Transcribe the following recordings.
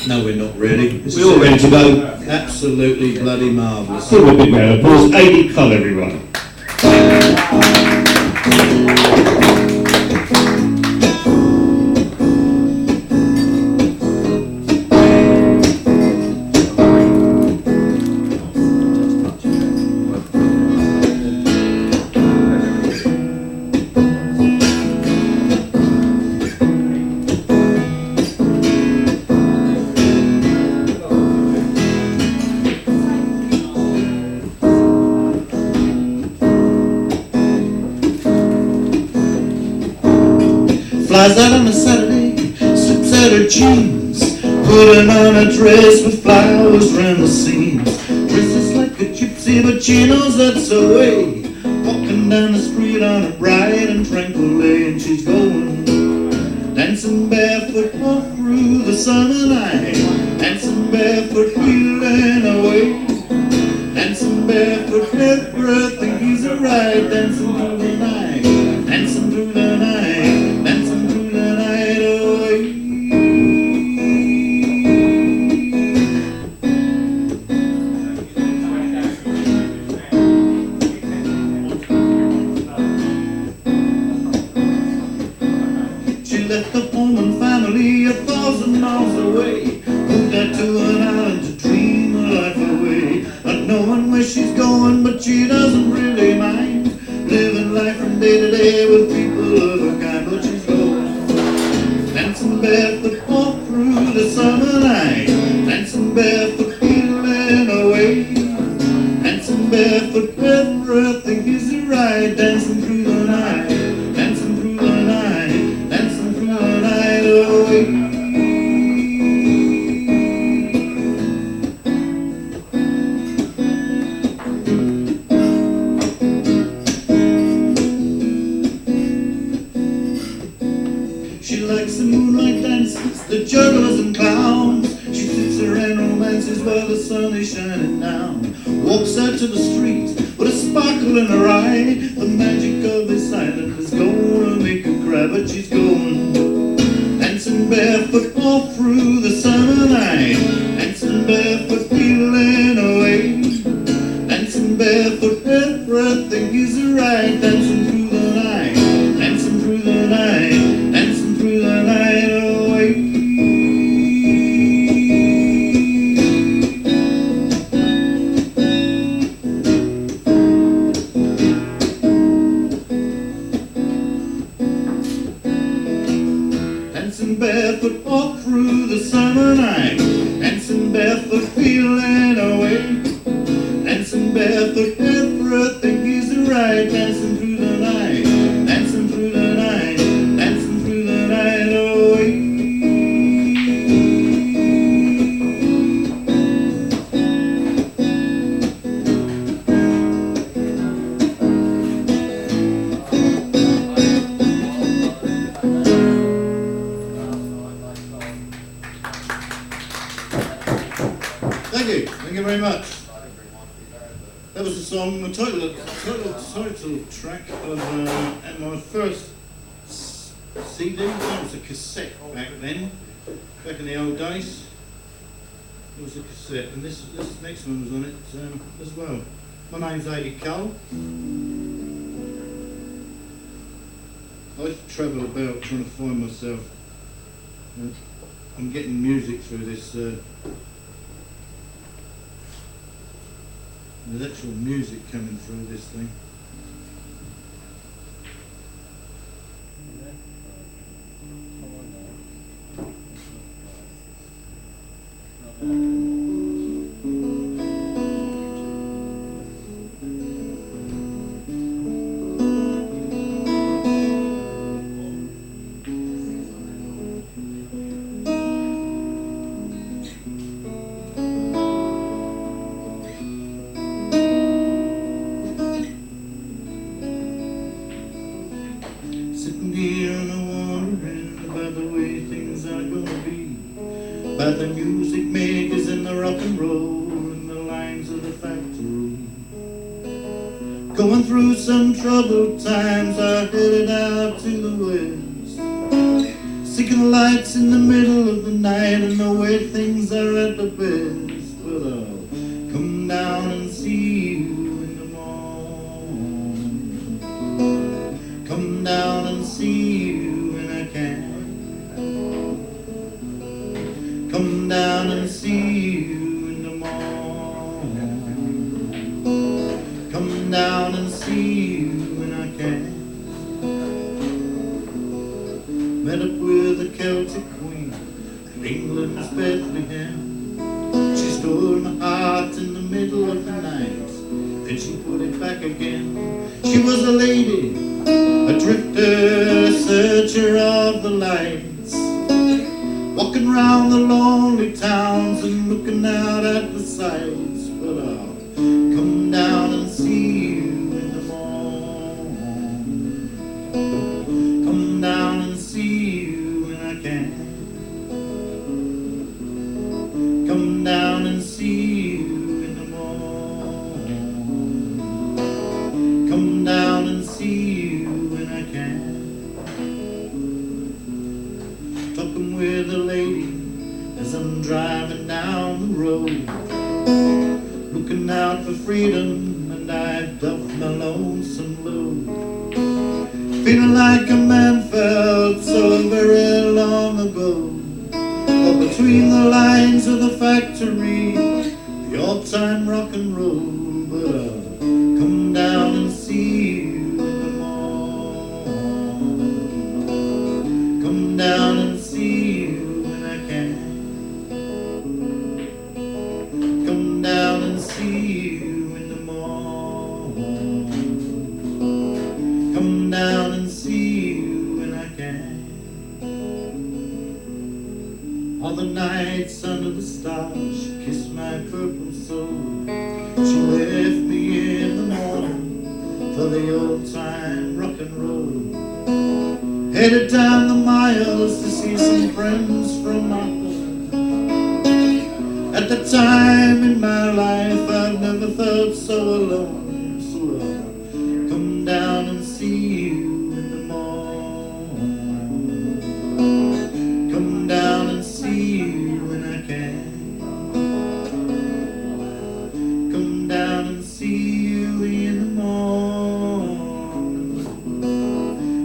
No, we're not really. We're all ready to go. Absolutely bloody marvellous. Give a big round of applause. Ade Cull, everyone. Flies out on a Saturday, slips out her jeans, putting on a dress with flowers round the seams. Dresses like a gypsy, but she knows that's her way. Walking down the street on a bright and tranquil day, and she's going dancing barefoot all through the summer night. Dancing barefoot, feeling away. Dancing barefoot, everything is alright. Dancing through the night, dancing through the night, dancing through the night away. She left the home and family 1,000 miles away, moved out to an island to dream her life away. Not knowing where she's going, but she doesn't really mind, living life from day to day with people of her kind. But she's going dancing barefoot all through the summer night, dancing barefoot, feeling away. Dancing barefoot, everything is right. Dancing through the night, dancing through the night, dancing through the night away. She likes the moonlight dances, the jugglers and clowns. She sits around romances while the sun is shining down. Walks out to the street with a sparkle in her eye. The magic of this island is gonna make her cry. But she's going dancing barefoot all through the summer night. Dancing barefoot, feeling away. Dancing barefoot, everything is right. Dancing through the night, dancing through the night, dancing through the night away. Dancing barefoot all through the summer night, dancing barefoot, feeling away. Dancing barefoot, everything is right. Dancing through the night, dancing through the night, dancing through the night away. Thank you very much. That was a song, the title track of my first CD. That was a cassette back then, back in the old days. It was a cassette, and this next one was on it as well. My name's Ade Cull. I travel about trying to find myself. I'm getting music through this. There's actual music coming through this thing. Sitting here and I'm wondering about the way things are gonna be, about the music makers and the rock and roll and the lines of the factory. Going through some troubled times, I headed out to the west. seeking the lights in the middle of the night and the way things are at the best. But I'll come down and see you in the morning. Come down and see you when I can. Come down and see you in the morning. Come down and see you when I can. Met up with a Celtic queen in England's Bethlehem. She stole my heart in the middle of the night, then she put it back again. She was a lady, a drifter, a searcher of the lights, walking round the lonely towns and looking out at the sights. But I'll come down and see you in the morning. Come down and see you when I can. Come down and see you in the morning. Come down and see you when I can. Talking with a lady as I'm driving down the road, looking out for freedom, and I've duffed my lonesome load. Feeling like a man felt so very long ago, but between the lines of the factory, the old-time rock and roll. But I'll come down and see you in the morning. Come down and see you when I can. Come down and see you in the morning. Come down and see you when I can. All the nights under the stars, she kissed my purple soul. She left me in the morning for the old time rock and roll. Headed down the miles to see some friends from my home. At the time in my life I've never felt so alone. So I'll come down and see you in the morning. Come down and see you when I can. Come down and see you in the morning.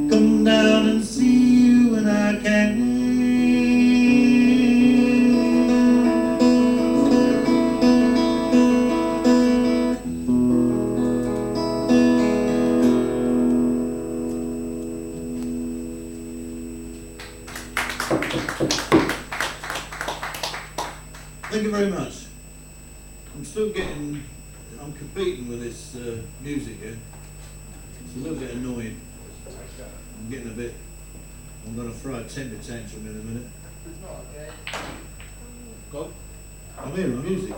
Come down and see you when I can. Thank you very much. I'm competing with this music here. It's a little bit annoying. I'm going to throw a temper tantrum in a minute. Go. I'm hearing music.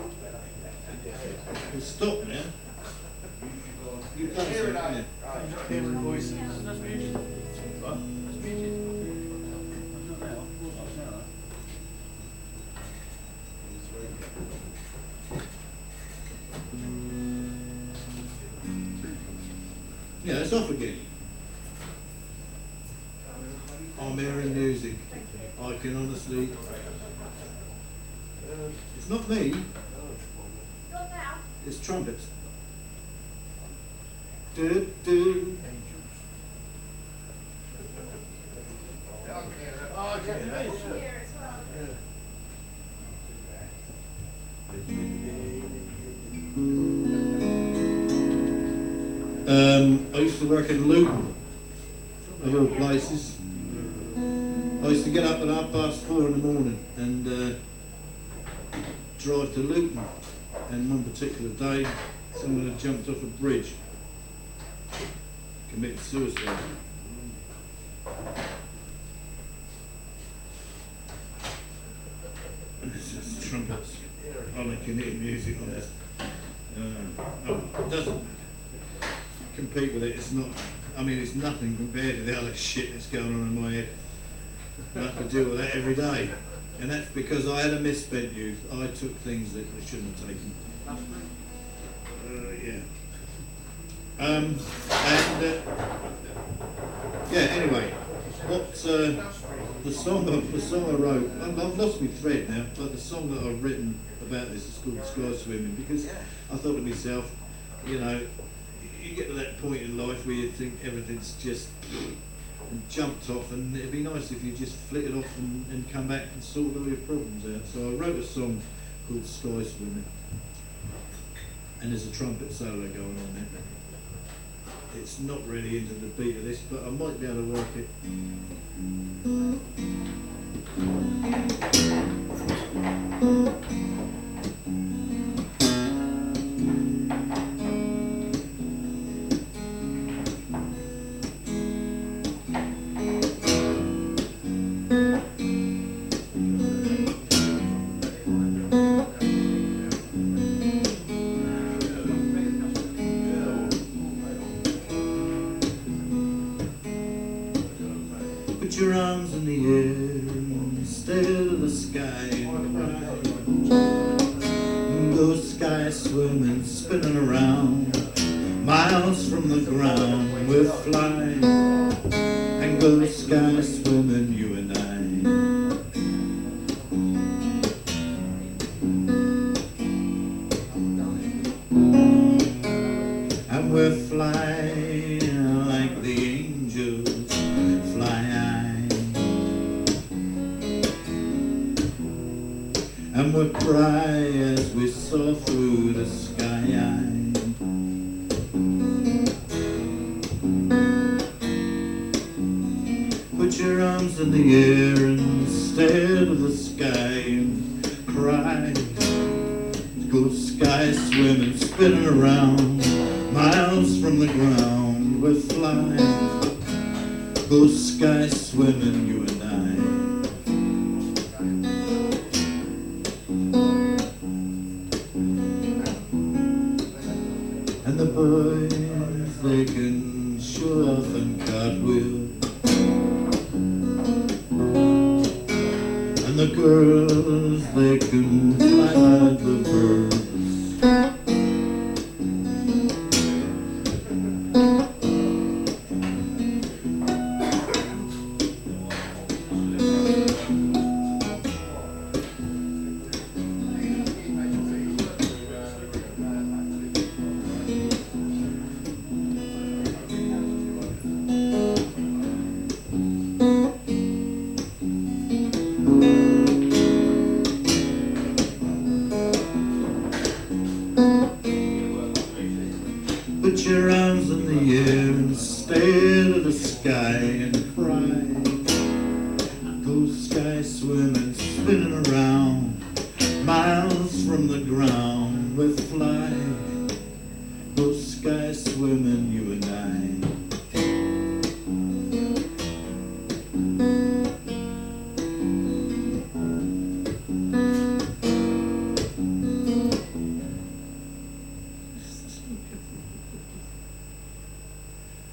It's stopped now. You've done something, haven't you? Hearing voices. That's music. What? That's music. Not now. Yeah, it's off again. I'm hearing music. I can honestly... It's not me. It's trumpets. Do, do. I used to work in Luton, of all places. I used to get up at 4:30 in the morning and drive to Luton. And one particular day, someone had jumped off a bridge, committed suicide. It's just trumpets. I can hear music on this. It doesn't compete with it. It's not. I mean, it's nothing compared to the other shit that's going on in my head. I have to deal with that every day, and that's because I had a misspent youth. I took things that I shouldn't have taken. Yeah. Yeah. Anyway, what? The song I wrote, I've lost my thread now, but the song that I've written about this is called Sky Swimming, because I thought to myself, you know, you get to that point in life where you think everything's just jumped off, and it'd be nice if you just flitted off and come back and sort all your problems out. So I wrote a song called Sky Swimming, and there's a trumpet solo going on there. It's not really into the beat of this, but I might be able to work it. Put your arms in the air and stare to the sky and cry. Go sky swimming, spinning around, miles from the ground we're flying. And go sky swimming, you and I. And we're flying like the angels fly high. And we'll cry as we soar through the sky. Put your arms in the air and stare to the sky and cry. Go sky swimming, spinning around, miles from the ground we're flying. Go sky swimming, you and I. And the boys, they can show off and cartwheel. And the girls, they can fly like the birds. Put your arms in the air and stare to the sky and cry. Go sky swimming, spinning around, miles from the ground we fly. Go sky swimming, you and I.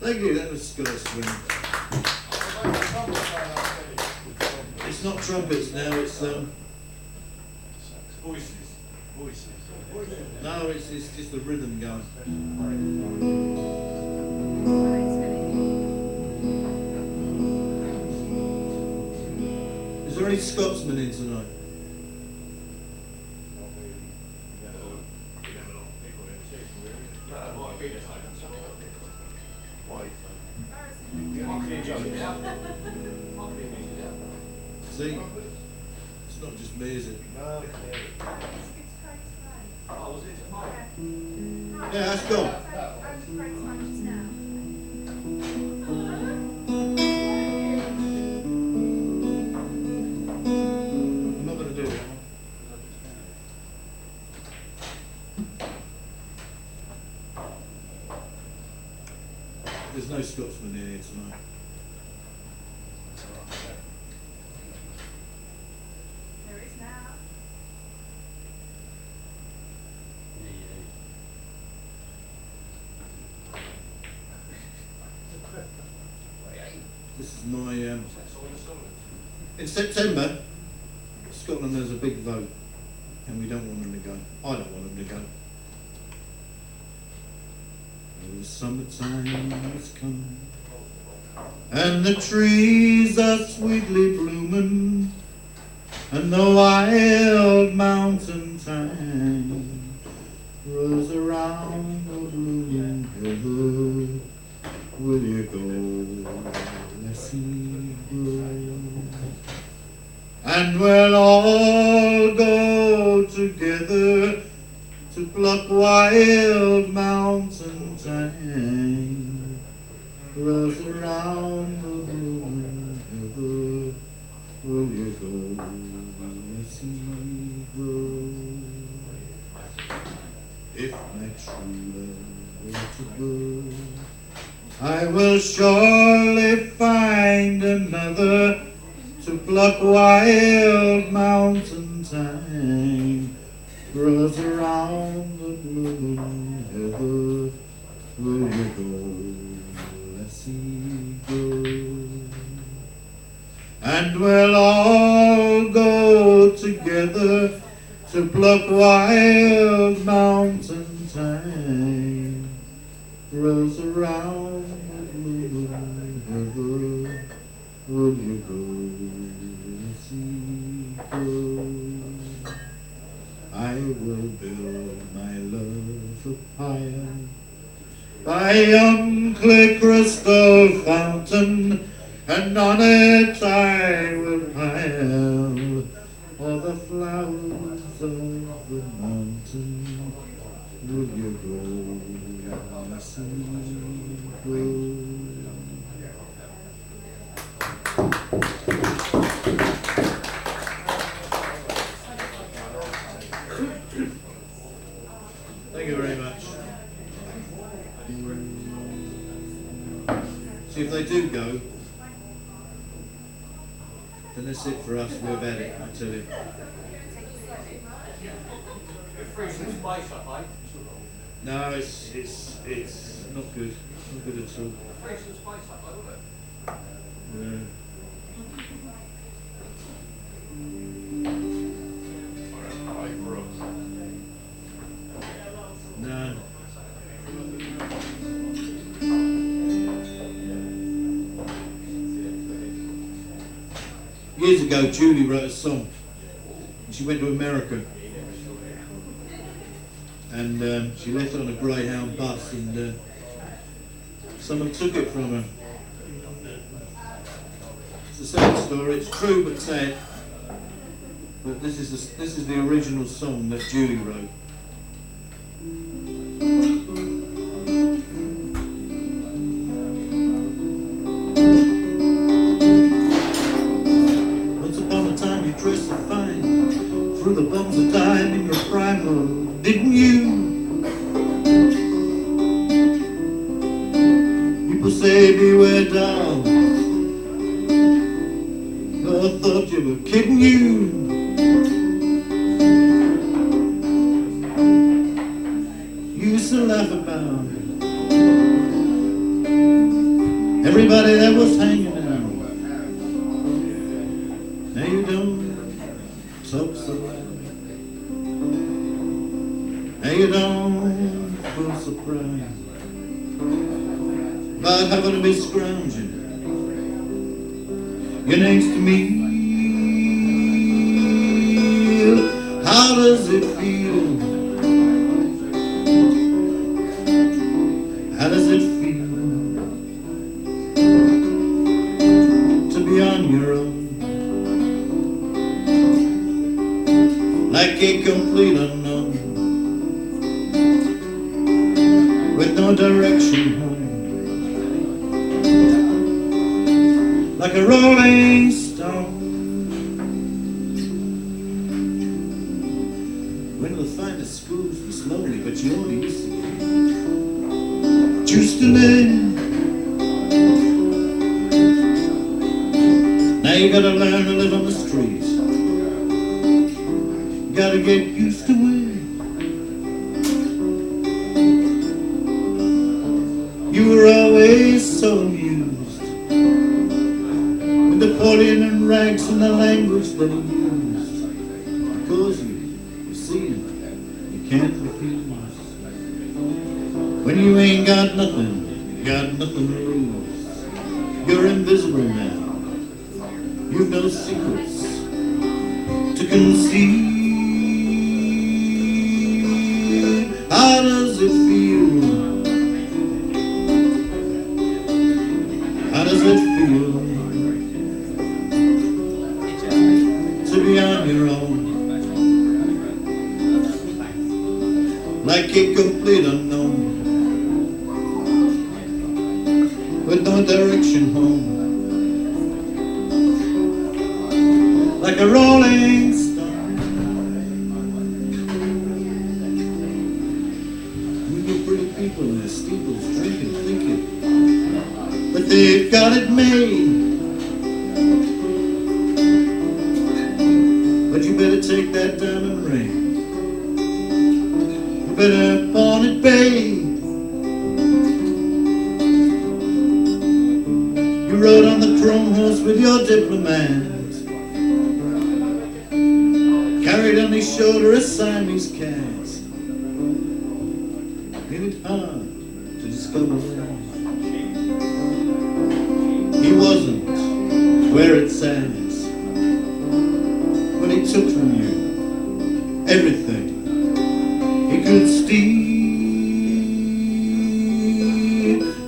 Thank you, that was Sky Swimming. It's not trumpets now, it's Voices. no, it's just the rhythm going. Is there any Scotsmen in tonight? See? It's not just me, is it? Yeah, that's cool. I'm not going to do it. There's no Scotsman in here tonight. There is now. This is my, in September, Scotland has a big vote, and we don't want them to go. I don't want them to go. The summertime has come, and the trees are sweetly blooming, and the wild mountain thyme grows around the blooming hill. Will you go, Lassie, go? And we'll all go together to pluck wild mountain thyme grows around the blooming hill. Will you go, Lassie, go? If my true love were to go, I will surely find another to pluck wild mountain thyme grows around the blooming hill. Will you go, Lassie, go? And we'll all go together to pluck wild mountain thyme grows around the blooming hill. Will you go, Lassie, go? I will build my love a pyre by yon clear crystal fountain, and on it I will pile all the flowers of the mountain. Will you go, Lassie, go? Thank you very much. See, if they do go, then that's it for us. We've had it, I tell you. No, it's not good. Not good at all. Yeah. No. Years ago, Julie wrote a song. She went to America, and she left it on a Greyhound bus, and someone took it from her. It's a sad story. It's true but sad. But this is the original song that Julie wrote. Once upon a time you dressed so fine, threw the bombs of time in your prime, oh, didn't you? People say beware, doll. I thought you were kidding you. You used to laugh about everybody that was hanging out. Now you don't talk so loud. Now you don't feel surprised about having to be scrounging. You're next to me. How does it feel? How does it feel to be on your own, like a complete unknown, with no direction home, like a rolling stone? When the finest schools were slowly but surely used to get used to live. Now you gotta learn to live on the streets. You gotta get used to it. You were always so amused with Napoleon and rags and the language that he used, because you see him, you can't refuse. When you ain't got nothing, you got nothing to lose. You're invisible now. You've no secrets to conceal. How does it feel? How does it feel to be on your own, like a complete unknown, with no direction home, like a rolling stone? We get pretty people in their steeples drinking, thinking but they've got it made. But you better take that diamond ring, you better pawn it, babe. You rode on the chrome horse with your diplomat, carried on his shoulder a Siamese cat. Made it hard to discover that he wasn't where it says, but he took from you everything he could steal.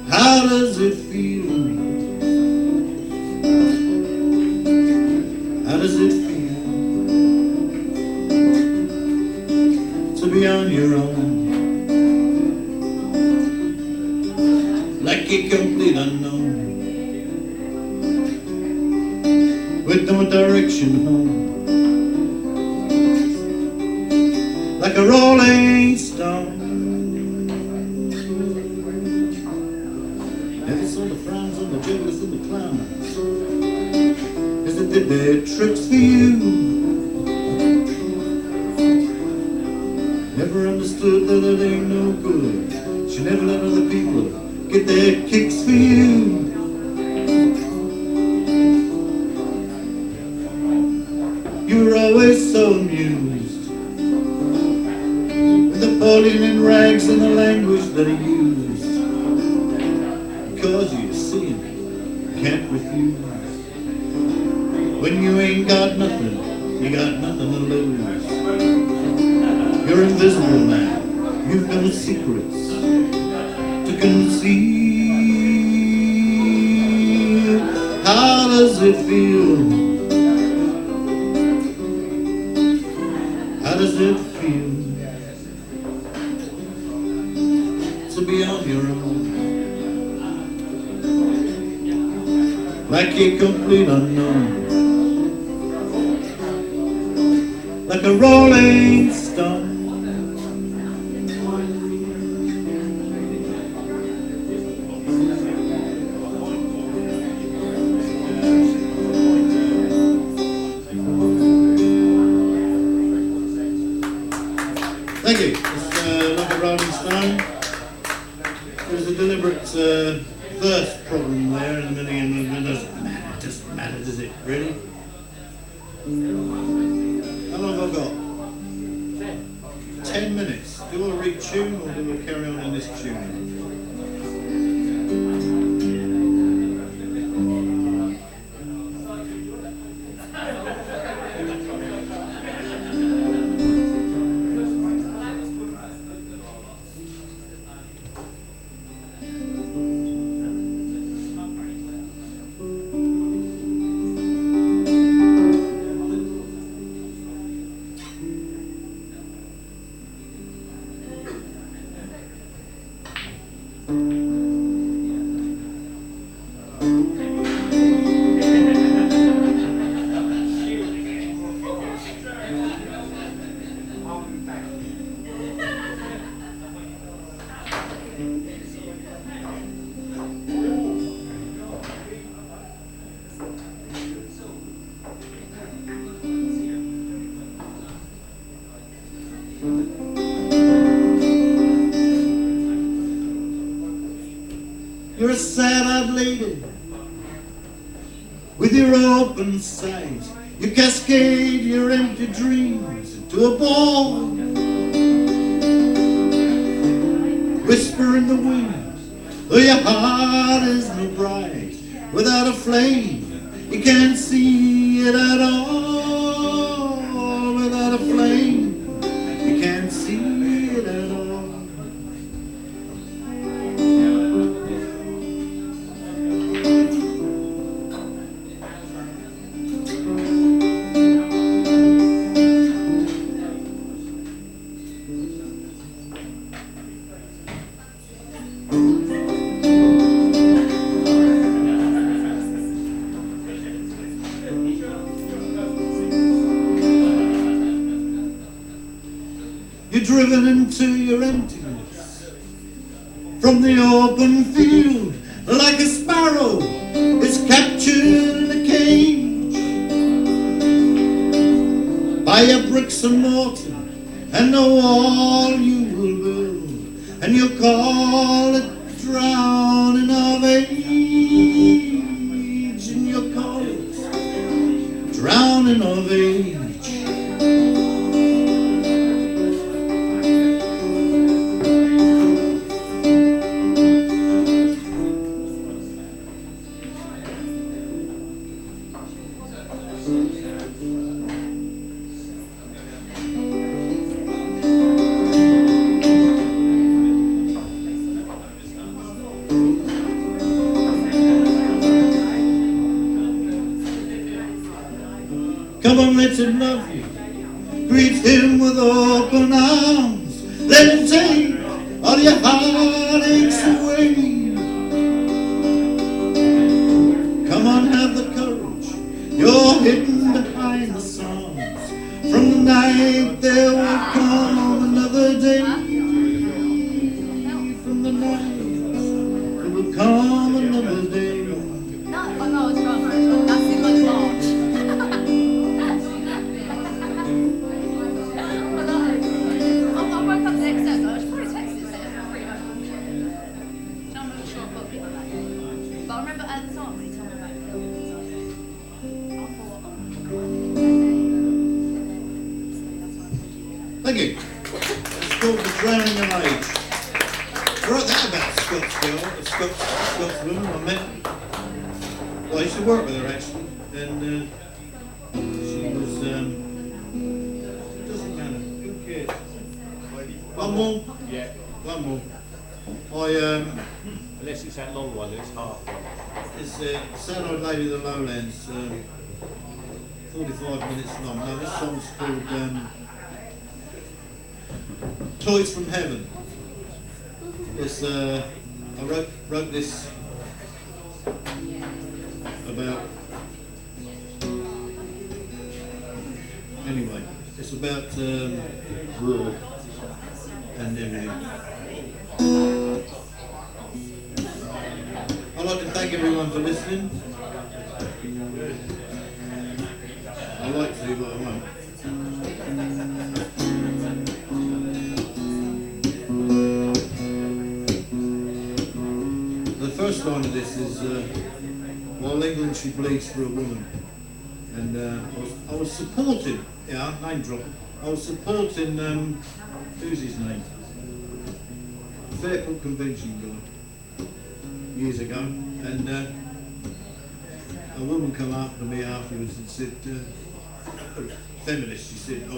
How does it feel? How does it feel to be on your own, like a complete unknown, with no direction home, like a rolling stone? Never saw the frowns on the jugglers and the clowns as they did their tricks for you. Never understood that it ain't no good. She never let other people get their kicks for you. You were always so amused with Napoleon in rags and the language that he used, because you see him, can't refuse. When you ain't got nothing, you got nothing to lose. You're invisible now, you've no secrets to conceal. How does it feel? How does it feel to be on your own, like a complete unknown, like a rolling stone? Thank you. It's like a rolling stone. There's a deliberate verse problem there in the beginning. It doesn't matter, does it? Really? How long have I got? 10 minutes. Do I retune or do I carry on in this tuning? You're a sad-eyed lady with your open sight. You cascade your empty dreams into a ball. Whisper in the wind, though your heart is no bright. without a flame. You can't see it at all. Without a flame, you can't see it at all. You're driven into your emptiness from the open field like a sparrow is captured in a cage by your bricks and mortar and the wall you will build, and you call it drowning of age, and you call it drowning of age. Come on, let him love you. Greet him with open arms. Let him take all your heartaches away. Come on, have the courage. You're hidden behind the songs. From the night there will come another day. From the night there will come another day. No, I know it's wrong. That's too much March. I woke up the next day, I should probably text it saying I'm pretty much bullshit. No, I'm not sure I've got people like that. But I remember at the time when he told me about filming, I thought, oh my god. Thank you. It's called The Drowning of Age. I wrote that about a Scots girl, a Scots woman I met. Well, I used to work with her actually, and she was, it doesn't matter, who cares? One more? Yeah. One more. Unless it's that long one, it's half. It's Sad-Eyed Lady of the Lowlands, 45 minutes long. No, this song's called Toys from Heaven. It's, I wrote this about, anyway, it's about war and everything. I'd like to thank everyone for listening. I like to, but I won't. The first line of this is, while England she bleeds for a woman. And I was supporting, yeah, name drop. I was supporting, who's his name? Fairport Convention guy, years ago. And a woman come up to me afterwards and said, feminist, she said,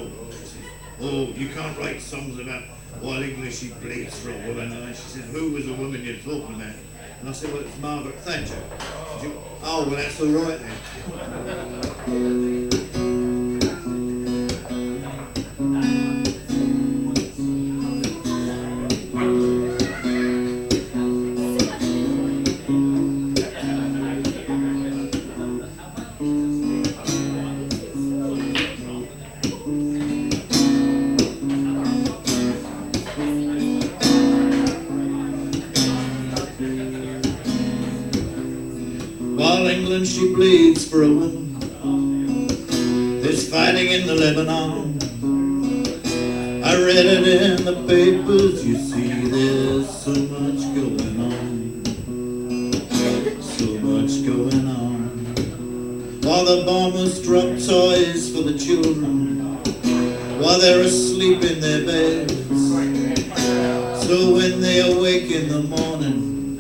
oh, you can't write songs about while English she bleeds for a woman. And she said, who was the woman you're talking about? And I said, well, it's Margaret Thatcher. She went, oh, well, that's all right then. While England she bleeds for a woman, there's fighting in the Lebanon. I read it in the papers, you see there's so much going on. So much going on. While the bombers drop toys for the children, while they're asleep in their beds. So when they awake in the morning,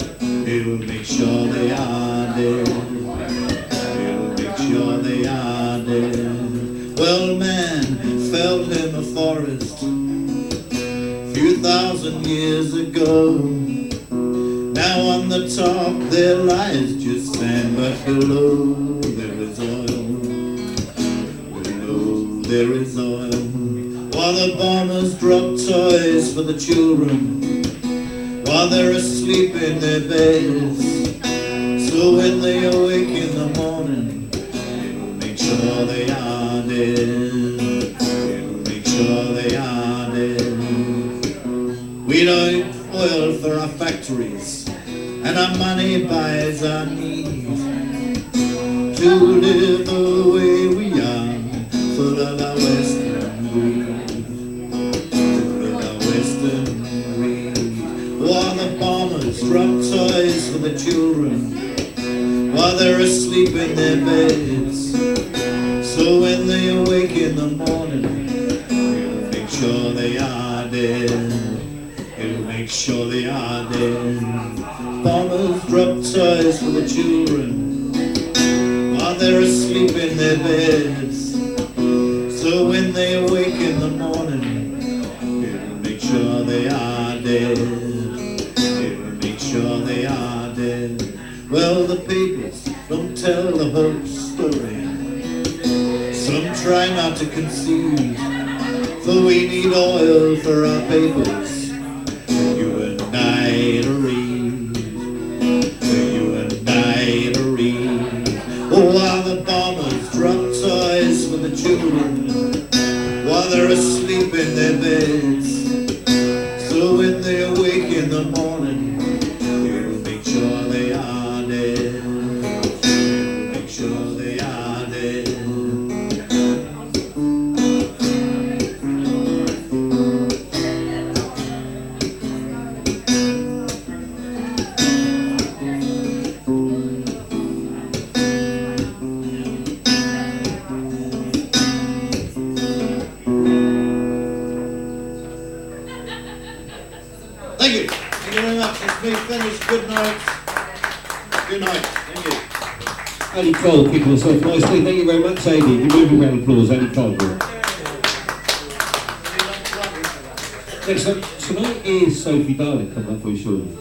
It'll make sure they are dead. It'll make sure they are dead. Well, man felled him a forest few thousand years ago. Now on the top there lies just sand, but below there is oil. Below there is oil. While the bombers drop toys for the children, while they're asleep in their beds. So when they awake in the morning, it'll make sure they are dead. It'll make sure they are dead. We don't oil for our factories, and our money buys our need to live the way we are, full of our Western greed, full of our Western greed. While the bombers drop toys for the children, while they're asleep in their beds. So when they awake in the morning, it'll make sure they are dead. It'll make sure they are dead. Bombers drop toys for the children, while they're asleep in their beds. So when they awake in the morning, it'll make sure they are dead. It'll make sure they are dead. Well, the papers don't tell the whole story. Some try not to concede, for we need oil for our papers. You and I to read. You and I to read. Oh, while the bombers drop toys for the children, while they're asleep in their beds. So when they awake in the morning, it'll make sure they are dead. It'll make sure they are dead. Thank you. Thank you very much. It's me finished. Good night. Good night. Thank you. Ade Cull, keeping herself nicely. Thank you very much, Ade. You move a round of applause, Ade Cull. Next up tonight is Sophie Darling, coming up for you shortly.